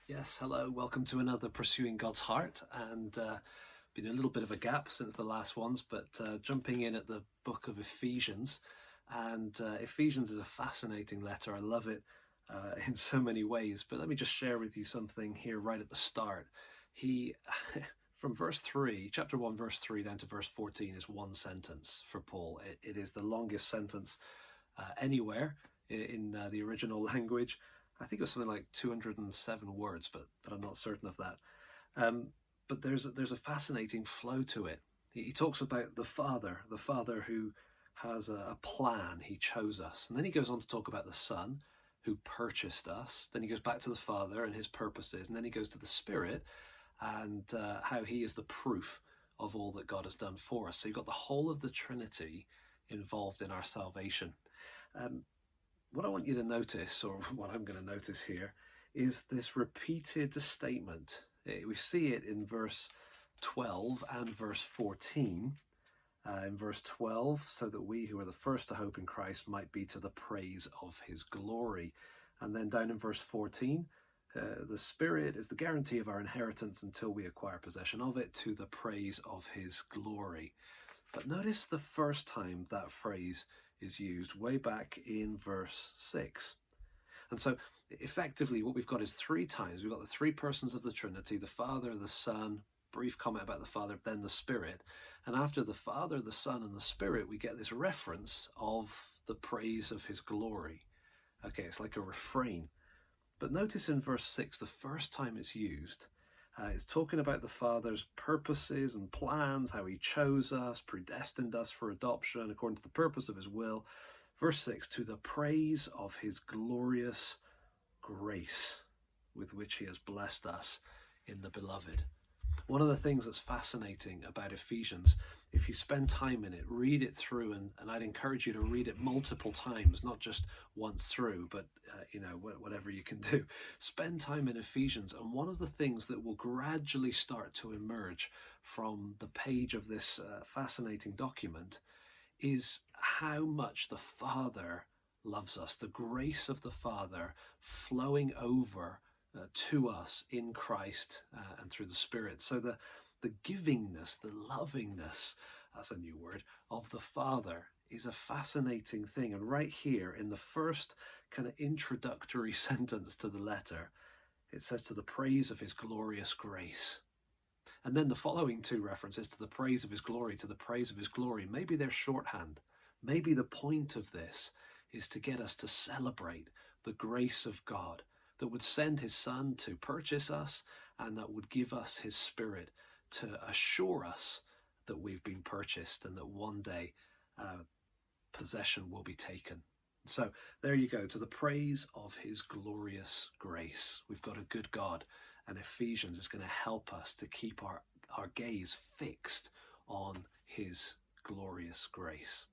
Yes, hello, welcome to another Pursuing God's Heart, and been a little bit of a gap since the last ones, but jumping in at the book of Ephesians, and Ephesians is a fascinating letter. I love it in so many ways, but let me just share with you something here right at the start. He, from verse 3, chapter 1, verse 3 down to verse 14 is one sentence for Paul. It is the longest sentence anywhere in the original language. I think it was something like 207 words, but I'm not certain of that. But there's a fascinating flow to it. He talks about the Father who has a plan. He chose us, and then he goes on to talk about the Son who purchased us. Then he goes back to the Father and his purposes, and then he goes to the Spirit and how he is the proof of all that God has done for us. So you've got the whole of the Trinity involved in our salvation. What I want you to notice, or what I'm going to notice here, is this repeated statement. We see it in verse 12 and verse 14. In verse 12, so that we who are the first to hope in Christ might be to the praise of his glory. And then down in verse 14, the Spirit is the guarantee of our inheritance until we acquire possession of it, to the praise of his glory. But notice the first time that phrase is used, way back in verse 6. And so effectively what we've got is three times. We've got the three persons of the Trinity, the Father, the Son, brief comment about the Father, then the Spirit. And after the Father, the Son, and the Spirit, we get this reference of the praise of his glory. Okay, it's like a refrain. But notice in verse 6, the first time it's used, it's talking about the Father's purposes and plans, how he chose us, predestined us for adoption according to the purpose of his will. Verse 6, to the praise of his glorious grace with which he has blessed us in the beloved. One of the things that's fascinating about Ephesians, if you spend time in it, read it through, and I'd encourage you to read it multiple times, not just once through, but whatever you can do. Spend time in Ephesians, and one of the things that will gradually start to emerge from the page of this fascinating document is how much the Father loves us, the grace of the Father flowing over to us in Christ and through the Spirit. So the givingness, the lovingness, that's a new word, of the Father is a fascinating thing. And right here in the first kind of introductory sentence to the letter, it says to the praise of his glorious grace. And then the following two references to the praise of his glory, to the praise of his glory. Maybe they're shorthand. Maybe the point of this is to get us to celebrate the grace of God that would send his Son to purchase us, and that would give us his Spirit to assure us that we've been purchased and that one day possession will be taken. So there you go, to the praise of his glorious grace. We've got a good God, and Ephesians is going to help us to keep our gaze fixed on his glorious grace.